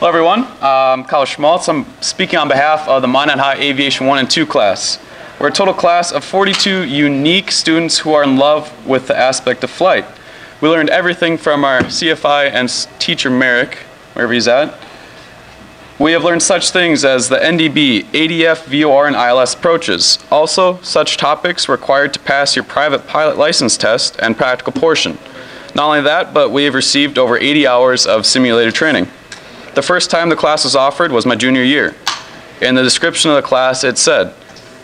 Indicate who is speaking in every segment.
Speaker 1: Hello everyone, I'm Kyle Schmaltz. I'm speaking on behalf of the Minot High Aviation 1 and 2 class. We're a total class of 42 unique students who are in love with the aspect of flight. We learned everything from our CFI and teacher Merrick, wherever he's at. We have learned such things as the NDB, ADF, VOR, and ILS approaches. Also, such topics required to pass your private pilot license test and practical portion. Not only that, but we have received over 80 hours of simulator training. The first time the class was offered was my junior year. In the description of the class, it said,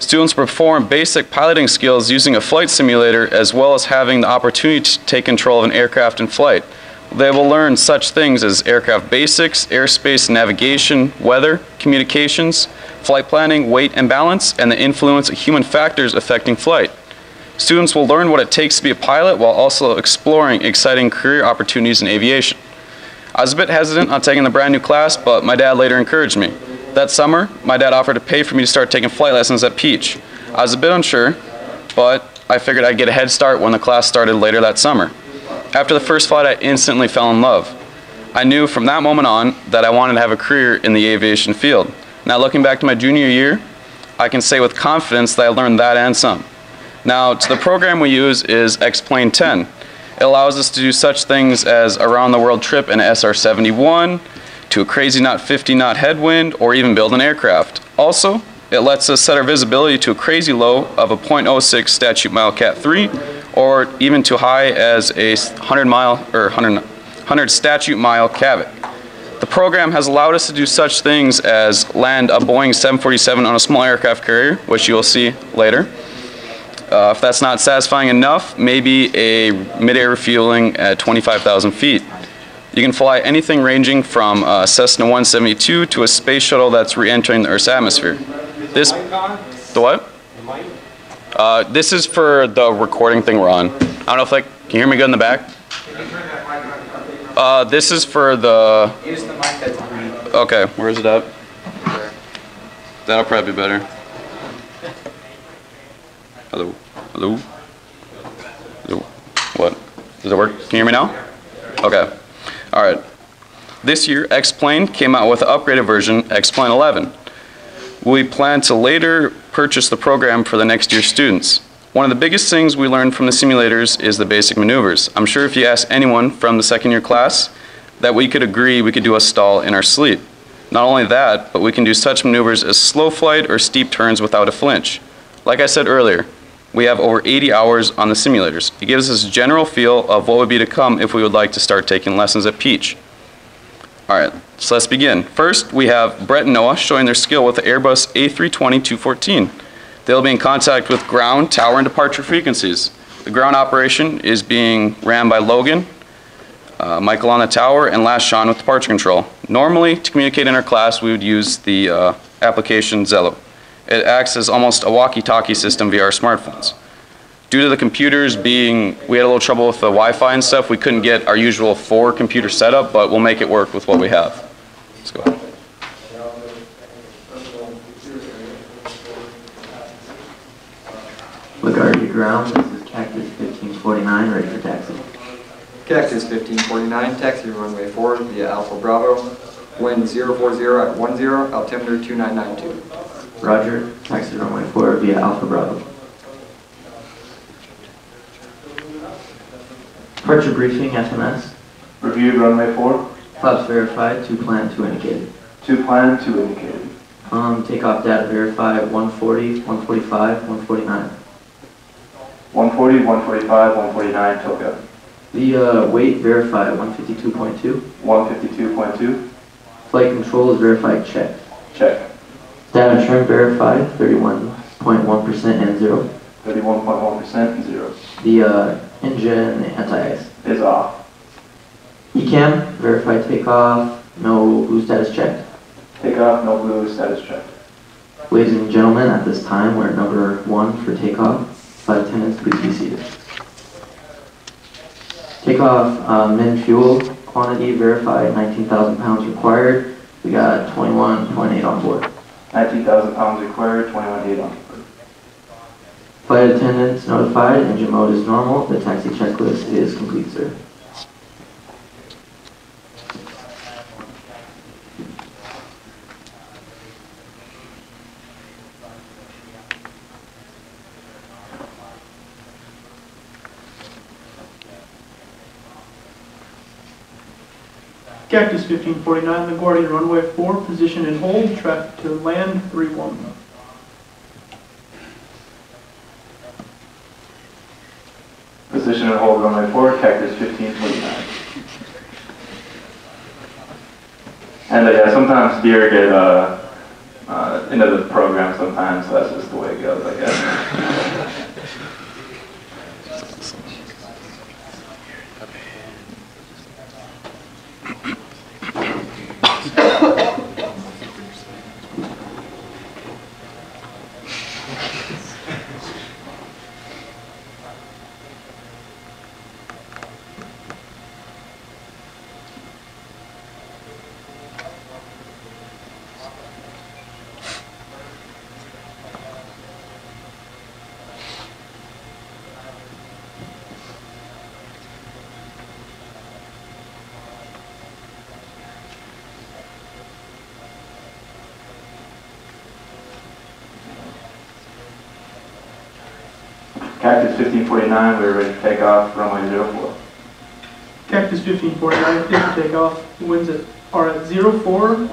Speaker 1: students perform basic piloting skills using a flight simulator as well as having the opportunity to take control of an aircraft in flight. They will learn such things as aircraft basics, airspace navigation, weather, communications, flight planning, weight and balance, and the influence of human factors affecting flight. Students will learn what it takes to be a pilot while also exploring exciting career opportunities in aviation. I was a bit hesitant on taking the brand new class, but my dad later encouraged me. That summer, my dad offered to pay for me to start taking flight lessons at Peach. I was a bit unsure, but I figured I'd get a head start when the class started later that summer. After the first flight, I instantly fell in love. I knew from that moment on that I wanted to have a career in the aviation field. Now looking back to my junior year, I can say with confidence that I learned that and some. Now, the program we use is X-Plane 10. It allows us to do such things as a round-the-world trip in SR-71, to a crazy knot 50 knot headwind, or even build an aircraft. Also, it lets us set our visibility to a crazy low of a .06 statute mile Cat 3, or even to high as a 100 statute mile Cavit. The program has allowed us to do such things as land a Boeing 747 on a small aircraft carrier, which you will see later. If that's not satisfying enough, maybe a mid-air refueling at 25,000 feet. You can fly anything ranging from a Cessna 172 to a space shuttle that's re-entering the Earth's atmosphere. This is for the recording thing we're on. I don't know if can you hear me good in the back? This is for the... Use the mic that's green. Okay, where is it at? That'll probably be better. Hello? Hello? Hello? What? Does it work? Can you hear me now? Okay. Alright. This year, X-Plane came out with an upgraded version, X-Plane 11. We plan to later purchase the program for the next year's students. One of the biggest things we learned from the simulators is the basic maneuvers. I'm sure if you ask anyone from the second year class that we could agree we could do a stall in our sleep. Not only that, but we can do such maneuvers as slow flight or steep turns without a flinch. Like I said earlier, we have over 80 hours on the simulators. It gives us a general feel of what would be to come if we would like to start taking lessons at Peach. Alright, so let's begin. First, we have Brett and Noah showing their skill with the Airbus A320-214. They'll be in contact with ground, tower, and departure frequencies. The ground operation is being ran by Logan, Michael on the tower, and last Sean with departure control. Normally, to communicate in our class, we would use the application Zello. It acts as almost a walkie-talkie system via our smartphones. Due to the computers we had a little trouble with the Wi-Fi and stuff, we couldn't get our usual 4-computer setup, but we'll make it work with what we have. Let's go ahead.
Speaker 2: LaGuardia ground, this is Cactus 1549, ready for taxi.
Speaker 3: Cactus 1549, taxi runway 4 via Alpha Bravo, wind 040 at 10, altimeter 2992.
Speaker 2: Roger, taxi runway 4 via Alpha Bravo. Departure briefing, FMS.
Speaker 4: Reviewed runway 4.
Speaker 2: Flaps verified, 2 planned, 2 indicated.
Speaker 4: 2 planned, 2 indicated.
Speaker 2: Takeoff data verified, 140, 145, 149.
Speaker 4: 140, 145, 149, Tokyo.
Speaker 2: The weight verified, 152.2.
Speaker 4: 152.2.
Speaker 2: Flight control is verified, check.
Speaker 4: Check.
Speaker 2: Data trim verified, 31.1% and 0.
Speaker 4: 31.1% and 0.
Speaker 2: The engine anti-ice
Speaker 4: is off.
Speaker 2: ECAM, verified takeoff, no blue status checked.
Speaker 4: Takeoff, no blue status checked.
Speaker 2: Ladies and gentlemen, at this time we're at number 1 for takeoff. Flight attendants, please be seated. Takeoff min fuel quantity verified, 19,000 pounds required. We got 21.8 on board.
Speaker 4: 19,000 pounds required, 21.8 on board.
Speaker 2: Flight attendants notified, engine mode is normal. The taxi checklist is complete, sir.
Speaker 5: Cactus 1549, LaGuardia runway 4, position and hold, traffic to land 31.
Speaker 4: Position and hold runway 4, Cactus 1549. And yeah, sometimes deer get into the program sometimes, so that's just the way it goes, I guess. Cactus 1549, we're ready to take off, runway 04.
Speaker 5: Cactus 1549, clear for takeoff. Winds are at 04,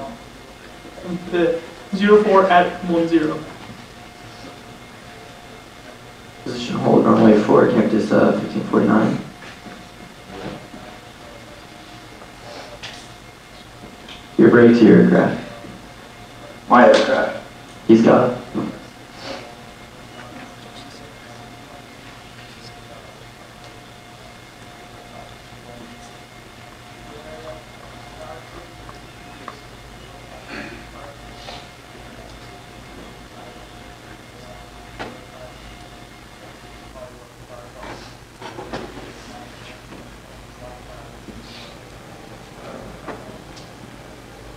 Speaker 5: 04 at 10.
Speaker 2: Position hold runway 4, Cactus 1549. Your brake to your aircraft.
Speaker 4: My aircraft.
Speaker 2: He's got it.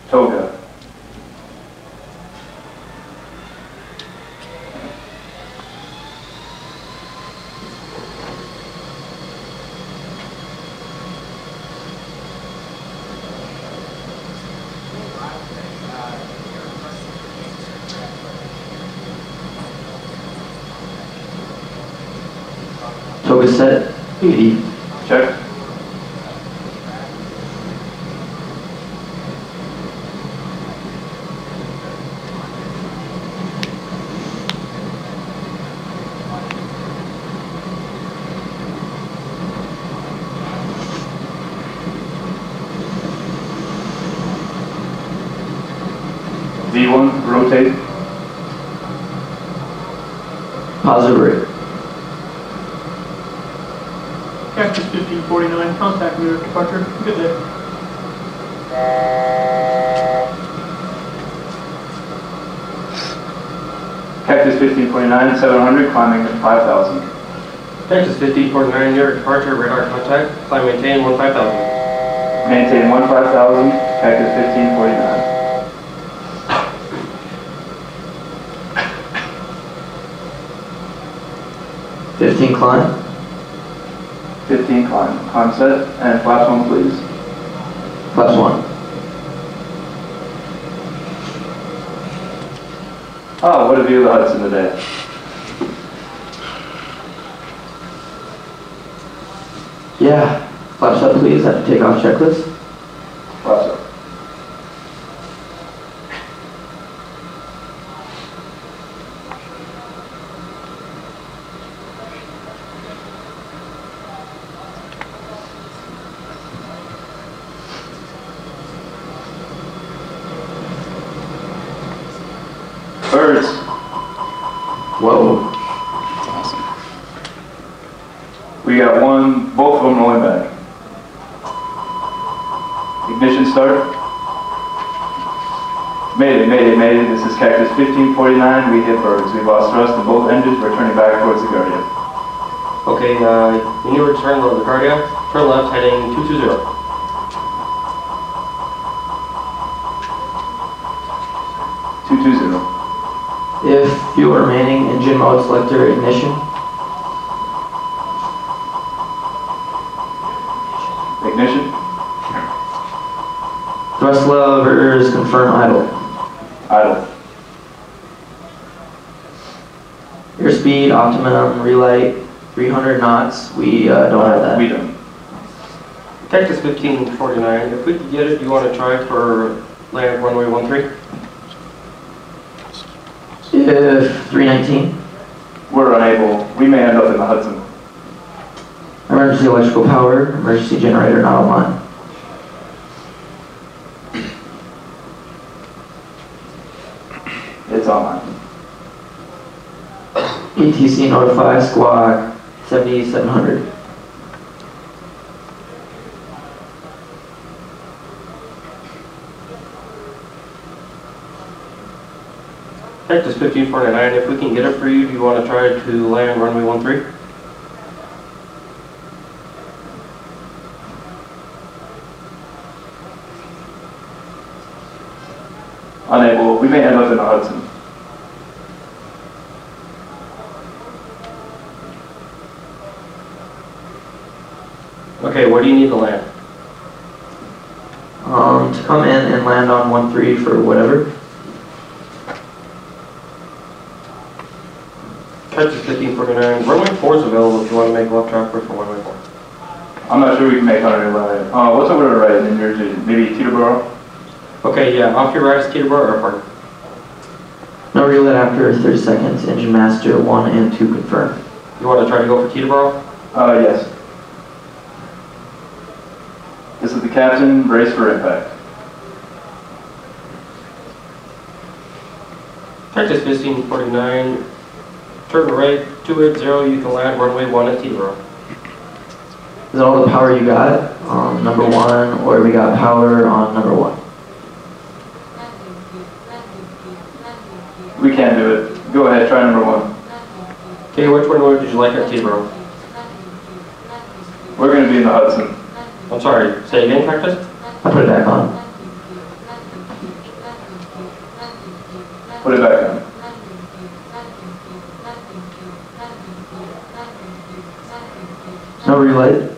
Speaker 4: Toga.
Speaker 2: Toga set, 80.
Speaker 4: Check. V1, rotate.
Speaker 2: Positive brake.
Speaker 5: Cactus 1549, contact Minot departure. Good day.
Speaker 4: Cactus 1549, 700, climbing at 5,000.
Speaker 6: Texas 1549, near departure, radar contact, climb maintain 15,000.
Speaker 4: Maintain 15,000, Cactus 1549.
Speaker 2: Climb.
Speaker 4: 15 climb. Climb set, and flaps 1 please.
Speaker 2: Flaps 1.
Speaker 4: Oh, what a view of the Hudson today.
Speaker 2: Yeah. Flaps up please, at the takeoff checklist.
Speaker 4: Flaps up. Birds.
Speaker 2: Whoa.
Speaker 1: That's awesome.
Speaker 4: We got both of them rolling back. Ignition start. Mayday, mayday, mayday. This is Cactus 1549. We hit birds. We've lost thrust in both engines. We're turning back towards the Guardia.
Speaker 6: Okay, you need to return to the LaGuardia. Turn left, heading 220.
Speaker 4: 220.
Speaker 2: If fuel remaining, engine mode selector ignition.
Speaker 4: Ignition.
Speaker 2: Thrust levers confirm idle.
Speaker 4: Idle.
Speaker 2: Airspeed optimum relight 300 knots. We don't have that.
Speaker 4: We don't.
Speaker 6: Cactus 1549, if we could get it, do you want to try for land runway 13?
Speaker 2: If 319.
Speaker 4: We're unable. We may end up in the Hudson.
Speaker 2: Emergency electrical power, emergency generator not online.
Speaker 4: It's online.
Speaker 2: ETC notify squawk 7700.
Speaker 6: Cactus 1549, if we can get it for you, do you want to try to land runway 13?
Speaker 4: Unable. We may end up in the Hudson.
Speaker 6: Okay, where do you need to land?
Speaker 2: To come in and land on 13 for whatever.
Speaker 6: Cactus 1549, runway 4 is available if you want to make left traffic for runway 4.
Speaker 4: I'm not sure we can make 111. What's over to the right in New Jersey? Maybe Teterboro?
Speaker 6: Okay, yeah, off your right is Teterboro Airport.
Speaker 2: No relet after 30 seconds. Engine master 1 and 2 confirmed.
Speaker 6: You want to try to go for Teterboro?
Speaker 4: Yes. This is the captain. Brace for impact.
Speaker 6: Cactus 1549, turn right 280, you can land runway 1 at Teterboro.
Speaker 2: Is that all the power you got on number 1, or we got power on number 1?
Speaker 4: We can't do it. Go ahead, try number 1.
Speaker 6: Okay, which runway did you like at Teterboro?
Speaker 4: We're going to be in the Hudson.
Speaker 6: I'm sorry, say again, Cactus?
Speaker 2: I put it back on.
Speaker 4: Put it back on.
Speaker 2: No relet.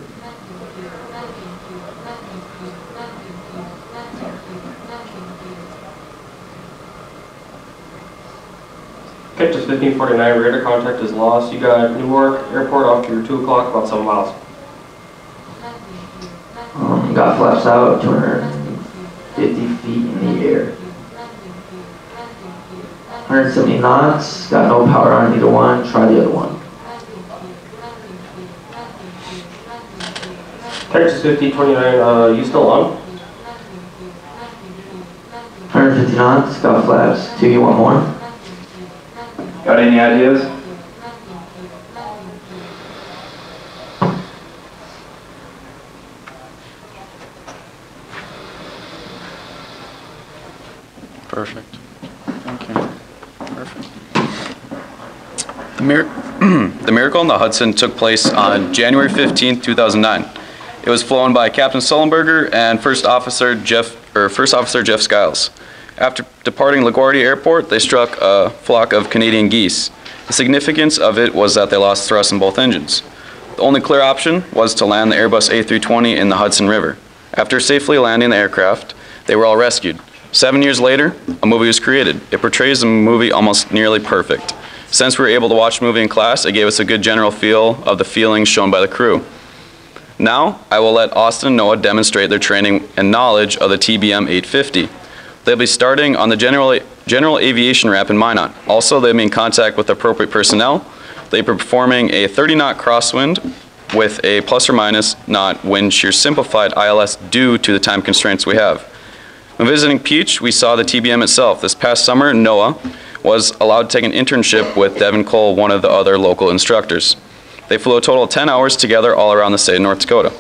Speaker 6: Cactus 1549, radar contact is lost. You got Newark Airport off to your 2 o'clock, about 7 miles.
Speaker 2: Got flaps out, 250 feet in the air. 170 knots, got no power on either one, try the other one.
Speaker 6: Cactus 1529, you still on?
Speaker 2: 150 knots, got flaps, 2, you want more?
Speaker 4: Got any ideas?
Speaker 1: Perfect. Thank you. Perfect. The Miracle on the Hudson took place on January 15, 2009. It was flown by Captain Sullenberger and First Officer Jeff Skiles. After departing LaGuardia Airport, they struck a flock of Canadian geese. The significance of it was that they lost thrust in both engines. The only clear option was to land the Airbus A320 in the Hudson River. After safely landing the aircraft, they were all rescued. 7 years later, a movie was created. It portrays the movie almost nearly perfect. Since we were able to watch the movie in class, it gave us a good general feel of the feelings shown by the crew. Now, I will let Austin and Noah demonstrate their training and knowledge of the TBM 850. They'll be starting on the general aviation ramp in Minot. Also, they'll be in contact with appropriate personnel. They'll be performing a 30-knot crosswind with a plus or minus knot wind shear simplified ILS due to the time constraints we have. When visiting Peach, we saw the TBM itself. This past summer, Noah was allowed to take an internship with Devin Cole, one of the other local instructors. They flew a total of 10 hours together all around the state of North Dakota.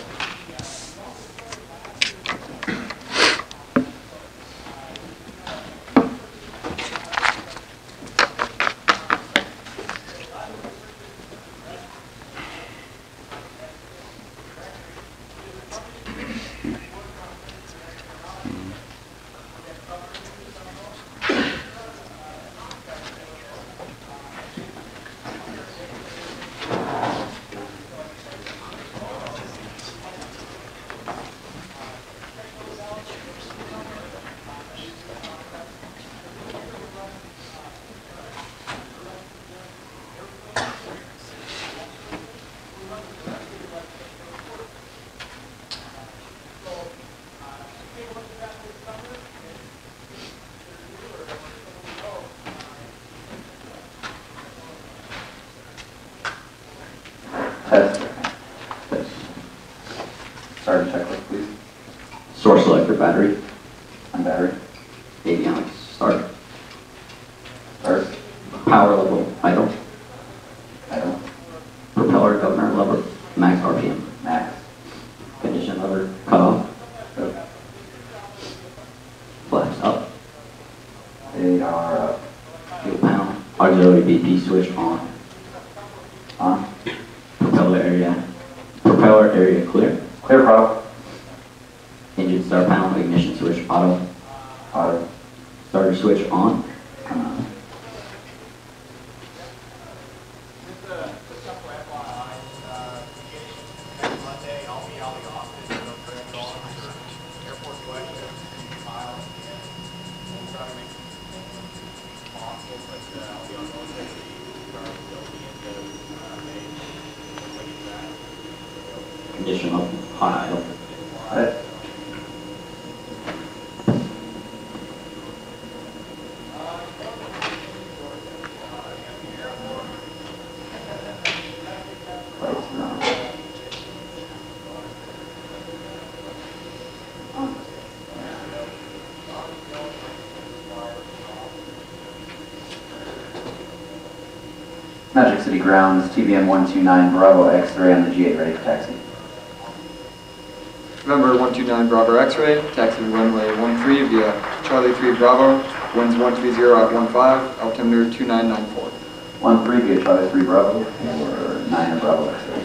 Speaker 4: Test. Start checklist, please.
Speaker 7: Source selector battery.
Speaker 4: On battery.
Speaker 7: Avionics start.
Speaker 4: Start.
Speaker 7: Power level idle.
Speaker 4: Idle.
Speaker 7: Propeller governor lever max RPM.
Speaker 4: Max.
Speaker 7: Condition lever cut off.
Speaker 4: Go.
Speaker 7: Flaps up.
Speaker 4: They are up.
Speaker 7: Fuel panel. Auxiliary BP switch on.
Speaker 4: On.
Speaker 7: Propeller area clear.
Speaker 4: Clear prop.
Speaker 7: Engine start panel ignition switch auto.
Speaker 4: Auto.
Speaker 7: Starter switch on. Condition of hot idle.
Speaker 4: Got it. Lights are on. Magic City Grounds, TBM 129 Bravo X-ray on the G8 ready for taxi.
Speaker 3: November 129 Bravo X-ray, taxi runway 13 via Charlie 3 Bravo, winds 130 at 15, altimeter 2994.
Speaker 4: 13 via Charlie 3 Bravo or 9 Bravo X-ray.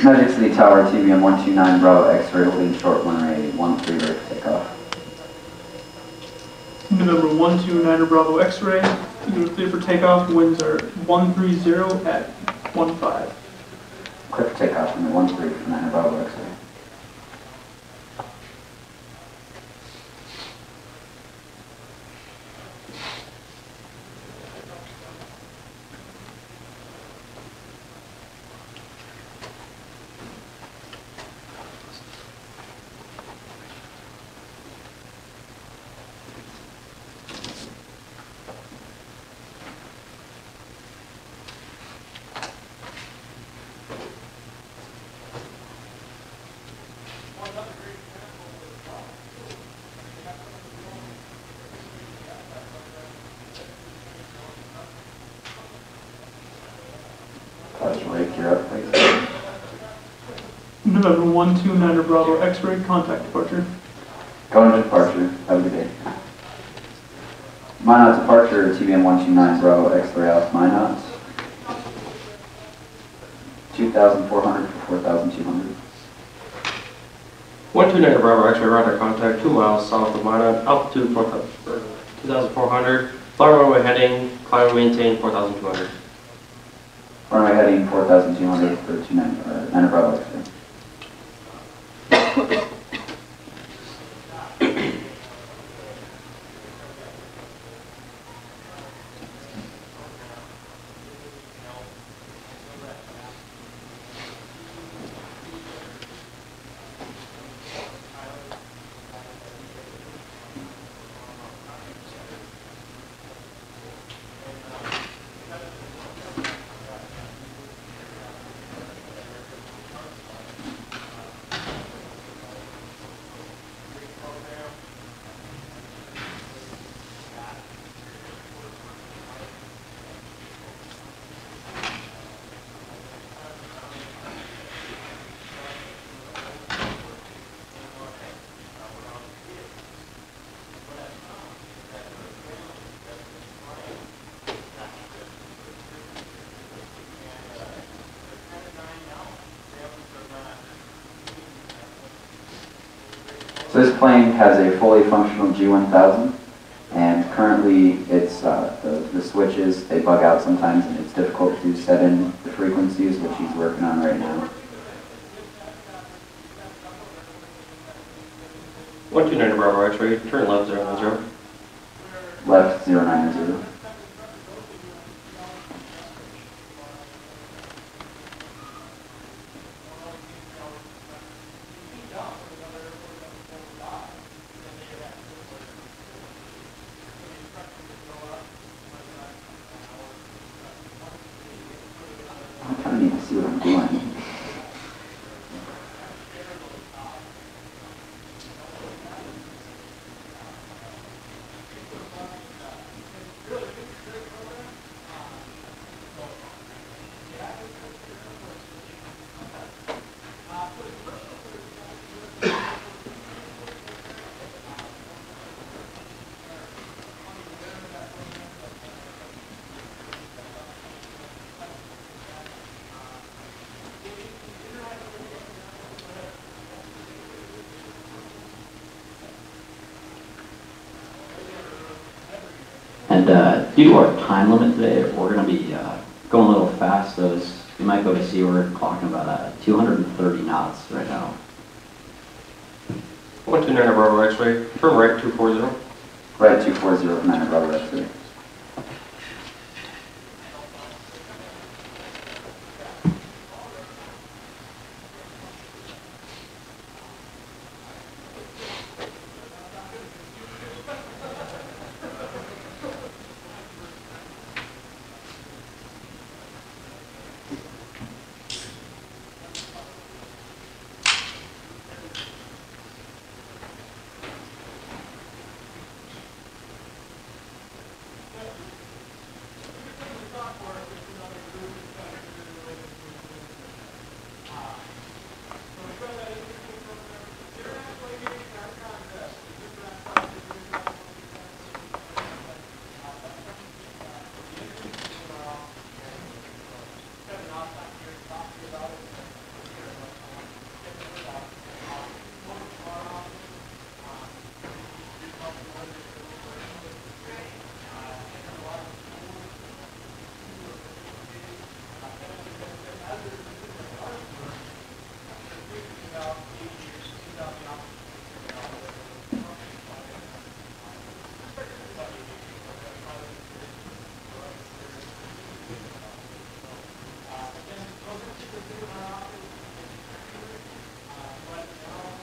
Speaker 4: Magic City Tower, TBM 129 Bravo X-ray holding short runway 13 ready for takeoff.
Speaker 5: November 129 Bravo X-ray, you're clear for takeoff, winds are 130 at 15.
Speaker 4: Clear for takeoff from the 13 for 9 Bravo X-ray. Rake, you're up, please.
Speaker 5: November 129 Bravo X-ray, contact departure.
Speaker 4: Going to departure. Have a good day. Minot departure, TBM 129 Bravo X-ray off Minot. 2,400 to 4,200.
Speaker 6: 129 Bravo X-ray radar contact 2 miles south of Minot, altitude 2,400, fly runway heading, climb and maintain 4,200.
Speaker 4: Runway heading 4,200 for 9 Bravo X-ray.
Speaker 7: So this plane has a fully functional G1000, and currently it's the switches, they bug out sometimes, and it's difficult to set in the frequencies, which he's working on right now.
Speaker 6: 129 Bravo X-ray, turn left 090.
Speaker 7: Left 090. I kind of need to see what I'm doing. And due to our time limit today, we're going to be going a little fast, so you might go to see we're clocking about 230 knots right now.
Speaker 6: 129 Bravo X-ray, turn right 240.
Speaker 7: Right 240, 9 Bravo X-ray.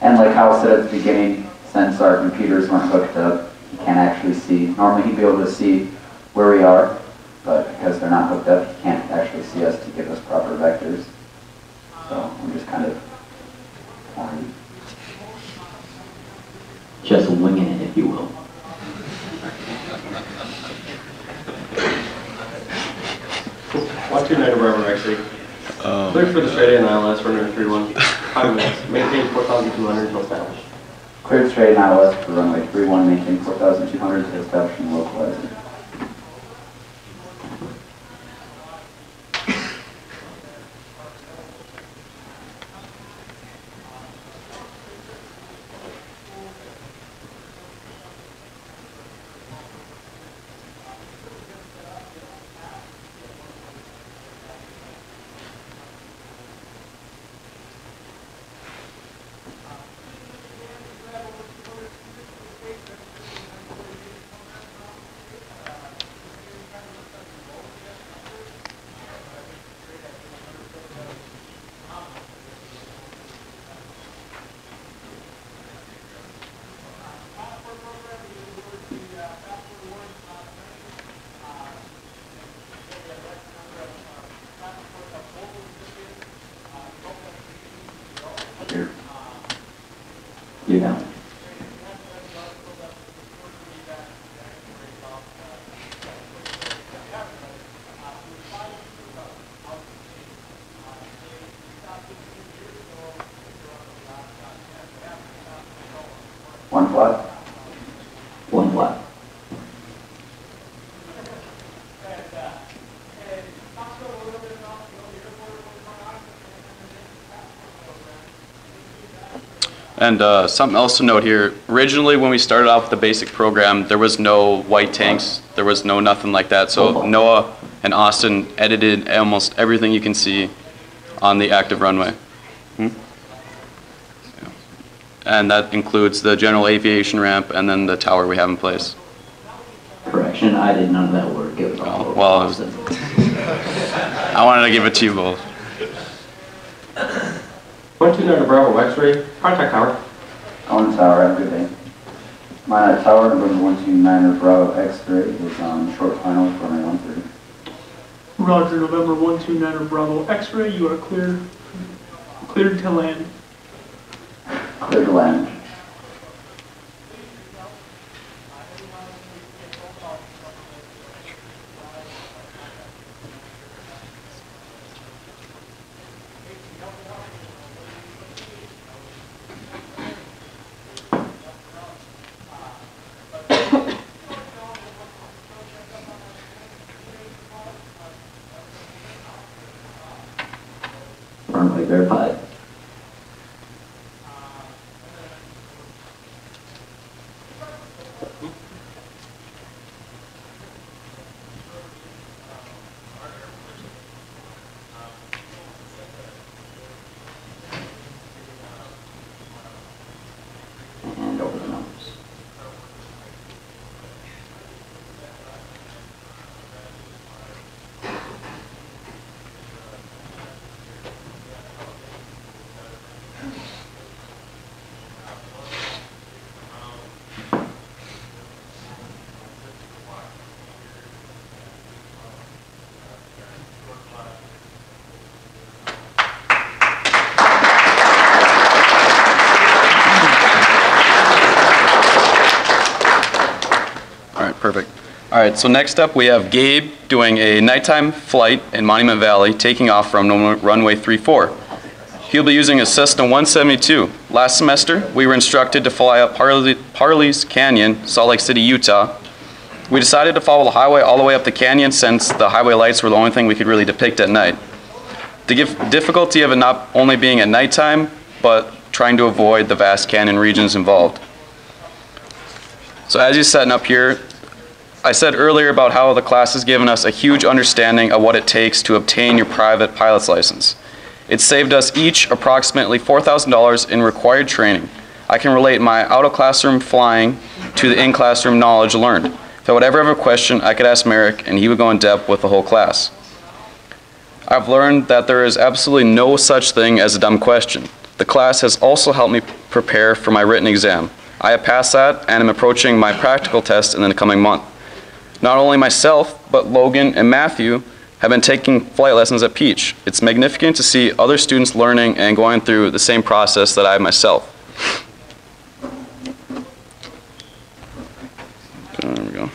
Speaker 7: And like Hal said at the beginning, since our computers weren't hooked up, he can't actually see. Normally he'd be able to see where we are, but because they're not hooked up, he can't actually see us to give us proper vectors. So I'm just kind of
Speaker 2: Just winging it, if you will.
Speaker 6: Watch your night of Bravo X-ray. Clear for the straight in ILS, runway 31. 5 minutes. Maintain 4,200 until established.
Speaker 7: cleared straight and ILS for runway 31, maintain 4,200 to establish and localize it. Here. You down. One flat. One flat.
Speaker 1: And something else to note here, originally when we started off with the basic program, there was no white tanks, there was no nothing like that. So Noah and Austin edited almost everything you can see on the active runway. And that includes the general aviation ramp and then the tower we have in place.
Speaker 2: Correction, I did none of that work. It was all
Speaker 1: well,
Speaker 2: Austin.
Speaker 1: I wanted to give it to you both.
Speaker 6: 129 Bravo X-ray, contact tower.
Speaker 7: On tower, have a good day. Minot Tower, number 129 Bravo X-ray is on short final for my 130.
Speaker 5: Roger, November 129 Bravo X-ray, you are cleared to land.
Speaker 7: Clear to land.
Speaker 2: Runway verified. And over the numbers.
Speaker 1: Perfect. All right, so next up we have Gabe doing a nighttime flight in Monument Valley, taking off from runway 34. He'll be using a Cessna 172. Last semester, we were instructed to fly up Parley's Canyon, Salt Lake City, Utah. We decided to follow the highway all the way up the canyon since the highway lights were the only thing we could really depict at night. The difficulty of it not only being at nighttime, but trying to avoid the vast canyon regions involved. So as you're setting up here, I said earlier about how the class has given us a huge understanding of what it takes to obtain your private pilot's license. It saved us each approximately $4,000 in required training. I can relate my out-of-classroom flying to the in-classroom knowledge learned. If I would ever have a question, I could ask Merrick, and he would go in depth with the whole class. I've learned that there is absolutely no such thing as a dumb question. The class has also helped me prepare for my written exam. I have passed that, and am approaching my practical test in the coming month. Not only myself, but Logan and Matthew have been taking flight lessons at Peach. It's magnificent to see other students learning and going through the same process that I have myself. There we go.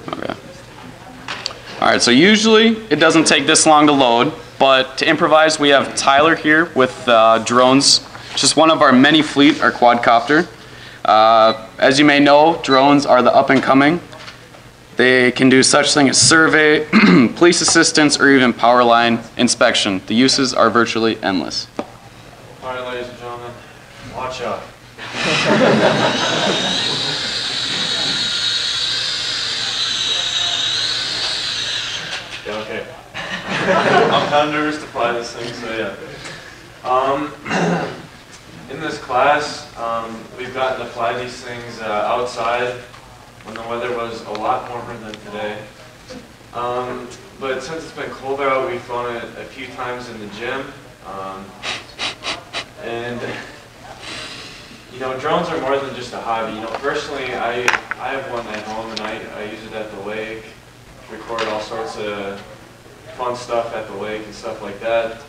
Speaker 1: Okay. All right, so usually it doesn't take this long to load, but to improvise, we have Tyler here with drones. Just one of our many fleet, our quadcopter. As you may know, drones are the up and coming. They can do such thing as survey, police assistance, or even power line inspection. The uses are virtually endless.
Speaker 8: All right, ladies and gentlemen, watch out. Yeah, okay. I'm kind of nervous to fly this thing, so yeah. In this class, we've gotten to fly these things outside when the weather was a lot warmer than today. But since it's been colder out, we've flown it a few times in the gym. And you know, drones are more than just a hobby. You know, personally, I have one at home, and I use it at the lake, record all sorts of fun stuff at the lake and stuff like that.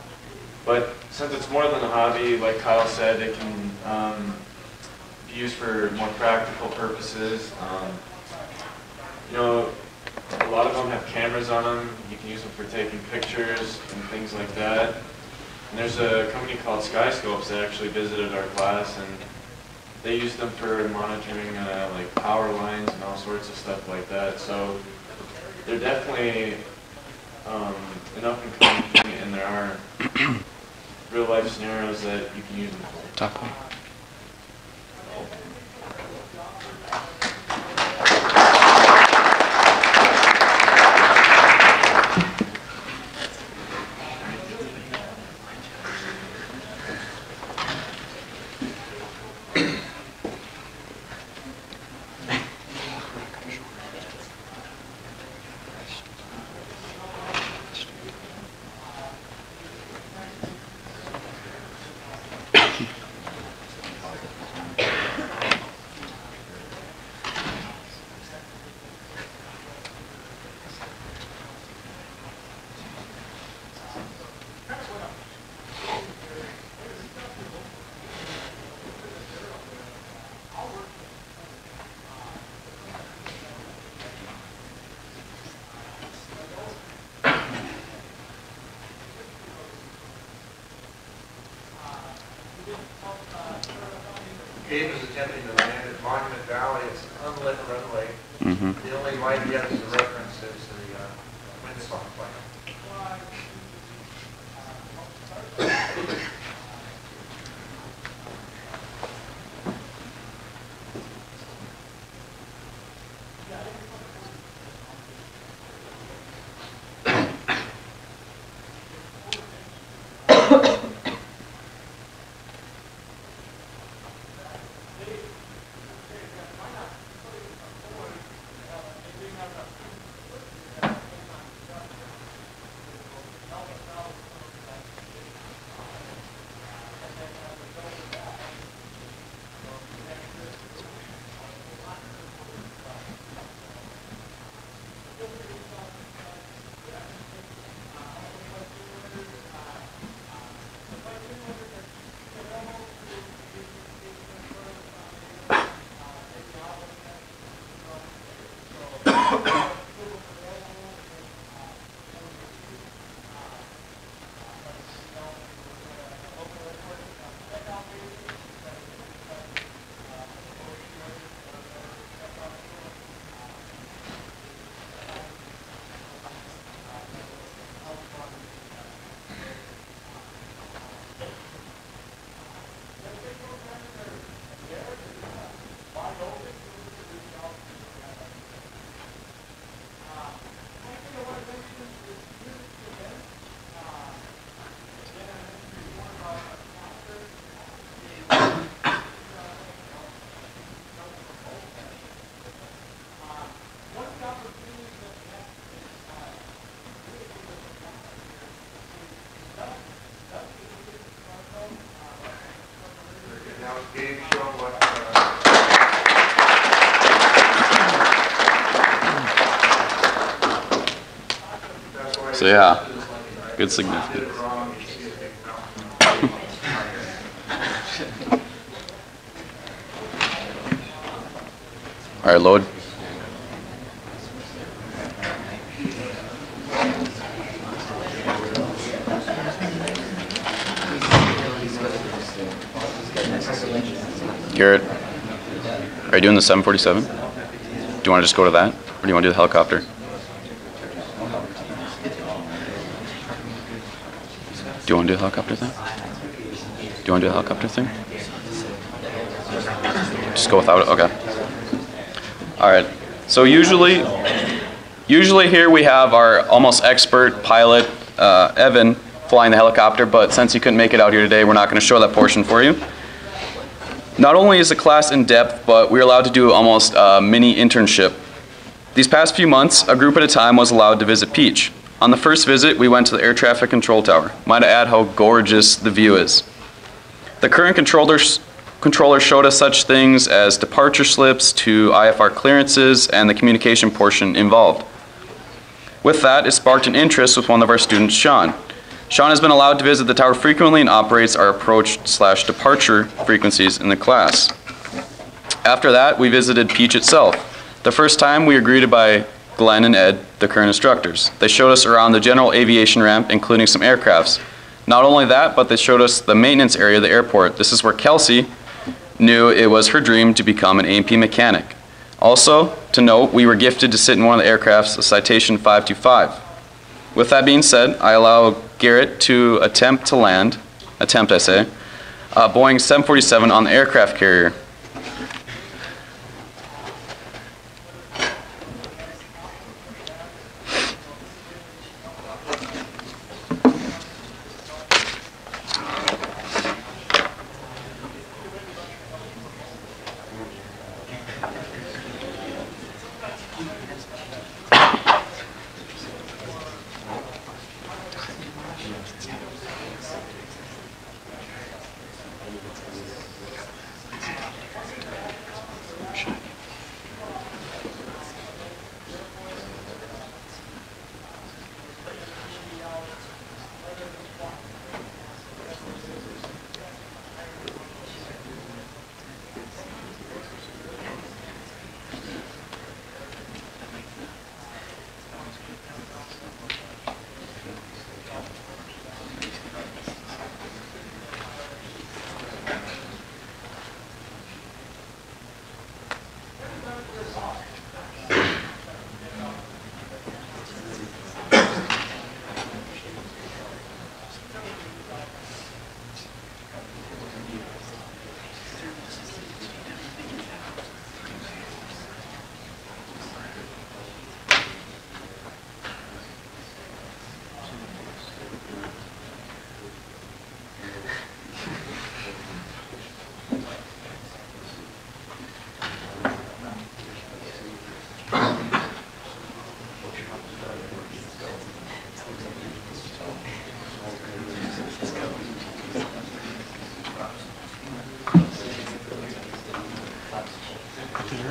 Speaker 8: But since it's more than a hobby, like Kyle said, it can be used for more practical purposes. You know, a lot of them have cameras on them. You can use them for taking pictures and things like that. And there's a company called Skyscopes that actually visited our class, and they use them for monitoring like power lines and all sorts of stuff like that. So they're definitely an up and coming thing, and there are real life scenarios that you can use them for.
Speaker 1: Top one.
Speaker 9: Gabe is attempting to land at Monument Valley. It's an unlit runway. The only light he has as a reference is the windstorm plan.
Speaker 1: So yeah, good significance. All right, load. Garrett, are you doing the 747? Do you want to just go to that, or do you want to do the helicopter? Do you want to do the helicopter thing? Do you want to do the helicopter thing? Just go without it? Okay. All right. So usually here we have our almost expert pilot, Evan, flying the helicopter, but since he couldn't make it out here today, we're not going to show that portion for you. Not only is the class in depth, but we're allowed to do almost a mini internship. These past few months, a group at a time was allowed to visit Peach. On the first visit, we went to the air traffic control tower. Might I add how gorgeous the view is. The current controller showed us such things as departure slips to IFR clearances and the communication portion involved. With that, it sparked an interest with one of our students, Sean. Sean has been allowed to visit the tower frequently and operates our approach/departure frequencies in the class. After that, we visited Peach itself. The first time, we were greeted by Glenn and Ed, the current instructors. They showed us around the general aviation ramp, including some aircrafts. Not only that, but they showed us the maintenance area of the airport. This is where Kelsey knew it was her dream to become an A&P mechanic. Also, to note, we were gifted to sit in one of the aircrafts, a Citation 525. With that being said, I allow Garrett to attempt a Boeing 747 on the aircraft carrier.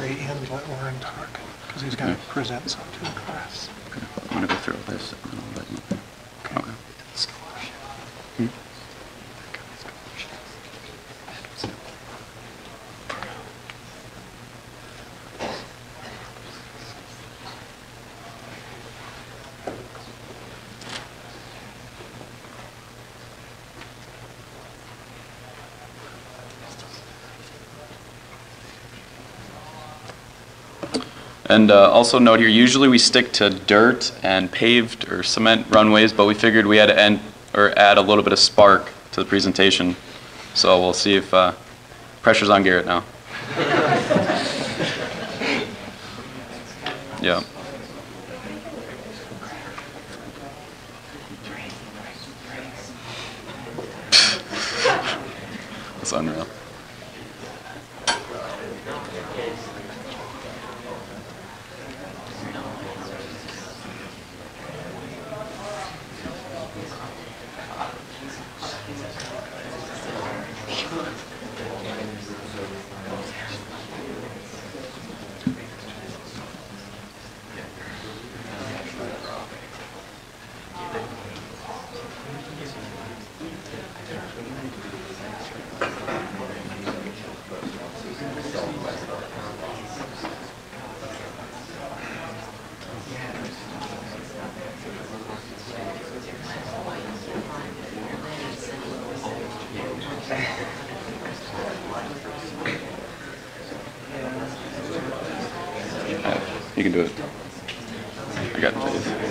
Speaker 10: And let Warren talk, because he's going to present something to the class.
Speaker 1: I'm going to go through this. Okay. And also note here, usually we stick to dirt and paved or cement runways, but we figured we had to add a little bit of spark to the presentation. So we'll see if pressure's on Garrett now. Yeah. That's unreal. You can do it. I got faith.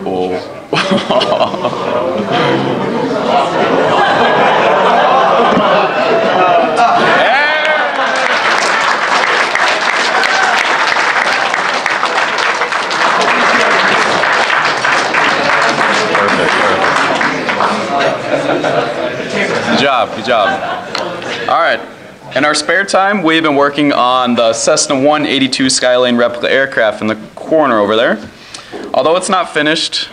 Speaker 1: Oh. job, good job. All right. In our spare time, we've been working on the Cessna 182 Skylane replica aircraft in the corner over there. Although it's not finished,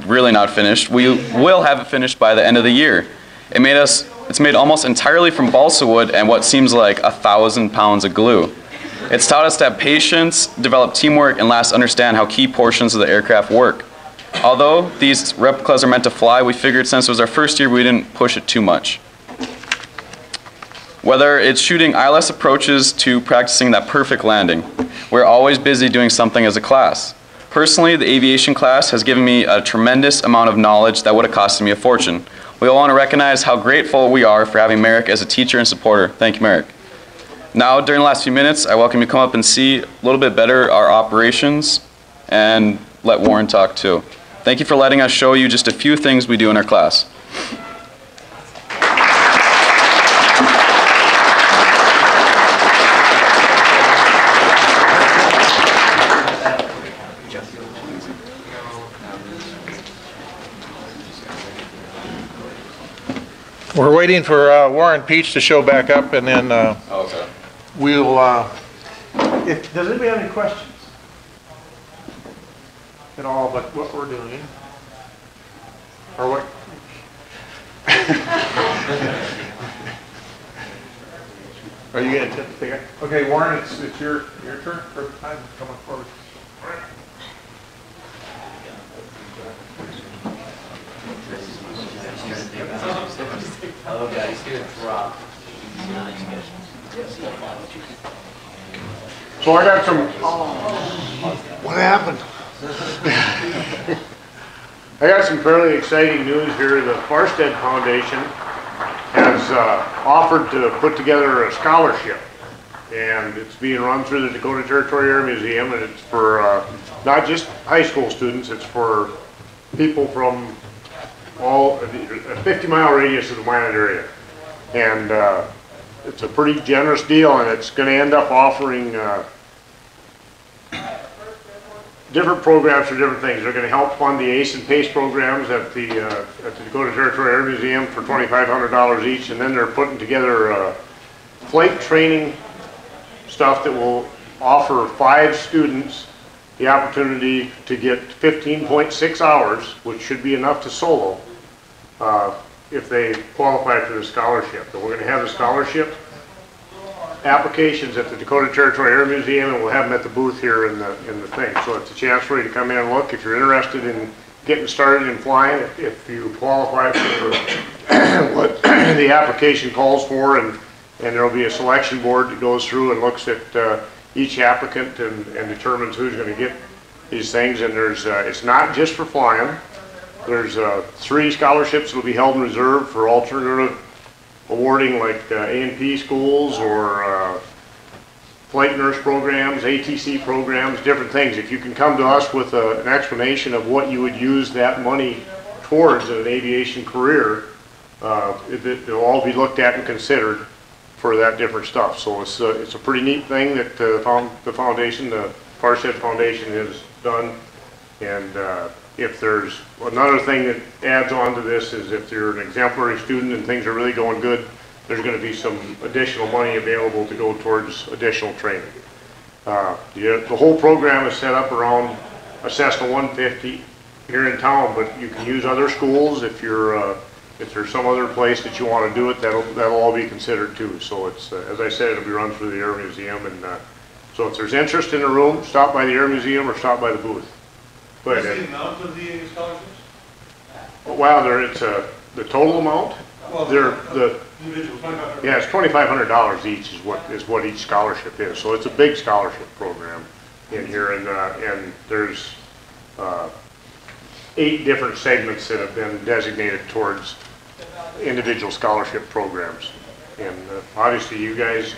Speaker 1: really not finished, we will have it finished by the end of the year. It's made almost entirely from balsa wood and what seems like 1,000 pounds of glue. It's taught us to have patience, develop teamwork, and last understand how key portions of the aircraft work. Although these replicas are meant to fly, we figured since it was our first year, we didn't push it too much. Whether it's shooting ILS approaches to practicing that perfect landing, we're always busy doing something as a class. Personally, the aviation class has given me a tremendous amount of knowledge that would have costed me a fortune. We all want to recognize how grateful we are for having Merrick as a teacher and supporter. Thank you, Merrick. Now, during the last few minutes, I welcome you to come up and see a little bit better our operations and let Warren talk too. Thank you for letting us show you just a few things we do in our class.
Speaker 10: We're waiting for Warren Peach to show back up, and then
Speaker 1: Okay.
Speaker 10: we'll, does anybody have any questions at all about what we're doing? Or what? Are you going to take it? Okay, Warren, it's your turn for time. Come on forward.
Speaker 11: Hello guys, it's Rob.
Speaker 10: So I got some, what happened? I got some fairly exciting news here. The Farstead Foundation has offered to put together a scholarship, and it's being run through the Dakota Territory Air Museum, and it's for not just high school students, it's for people from all a 50-mile radius of the Minot area. And it's a pretty generous deal, and it's going to end up offering different programs for different things. They're going to help fund the ACE and PACE programs at the Dakota Territory Air Museum for $2,500 each, and then they're putting together flight training stuff that will offer 5 students the opportunity to get 15.6 hours, which should be enough to solo, if they qualify for the scholarship. And we're going to have the scholarship applications at the Dakota Territory Air Museum, and we'll have them at the booth here in the thing. So it's a chance for you to come in and look if you're interested in getting started in flying, if you qualify for what the application calls for, and there will be a selection board that goes through and looks at each applicant and determines who's going to get these things. And there's it's not just for flying. There's 3 scholarships that will be held in reserve for alternative awarding, like A&P schools or flight nurse programs, ATC programs, different things. If you can come to us with an explanation of what you would use that money towards in an aviation career, it'll all be looked at and considered for that different stuff. So it's a pretty neat thing that the foundation, the Farstead Foundation, has done. And if there's another thing that adds on to this is if you're an exemplary student and things are really going good, there's going to be some additional money available to go towards additional training. The whole program is set up around a Cessna 150 here in town, but you can use other schools if you're if there's some other place that you want to do it. That'll all be considered too. So it's as I said, it'll be run through the Air Museum, and so if there's interest in the room, stop by the Air Museum or stop by the booth.
Speaker 9: What's the amount of the scholarships?
Speaker 10: Well, it's the total amount.
Speaker 9: Well,
Speaker 10: the
Speaker 9: individual, $2,500.
Speaker 10: Yeah, it's $2,500 each is what each scholarship is. So it's a big scholarship program in here, and there's 8 different segments that have been designated towards individual scholarship programs. And obviously, you guys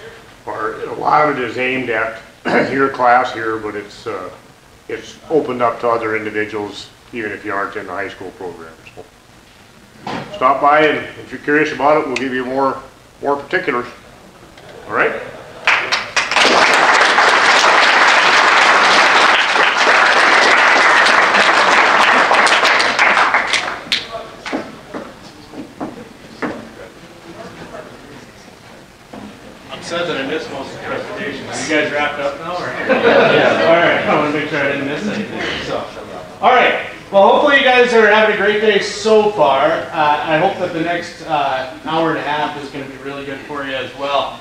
Speaker 10: are, a lot of it is aimed at your class here, but it's opened up to other individuals, even if you aren't in the high school program. So stop by, and if you're curious about it, we'll give you more particulars. All right?
Speaker 12: said that I missed most of the presentation. Are you guys wrapped up now? Or? Yeah. All right. I want to make sure I didn't miss anything. So, all right. Well, hopefully you guys are having a great day so far. I hope that the next hour and a half is going to be really good for you as well.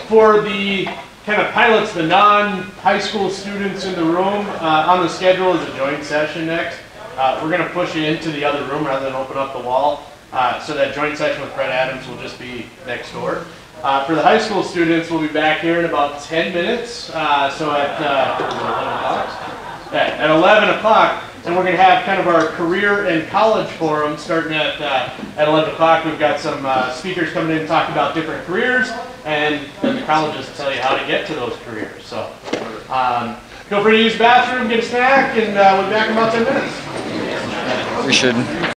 Speaker 12: For the kind of pilots, the non-high school students in the room, on the schedule is a joint session next. We're going to push you into the other room rather than open up the wall. So that joint session with Fred Adams will just be next door. For the high school students, we'll be back here in about 10 minutes. So at 11 o'clock? Yeah, at 11 o'clock. And we're going to have kind of our career and college forum starting at 11 o'clock. We've got some speakers coming in to talk about different careers, and then the colleges tell you how to get to those careers. So feel free to use the bathroom, get a snack, and we'll be back in about 10 minutes.
Speaker 1: We should.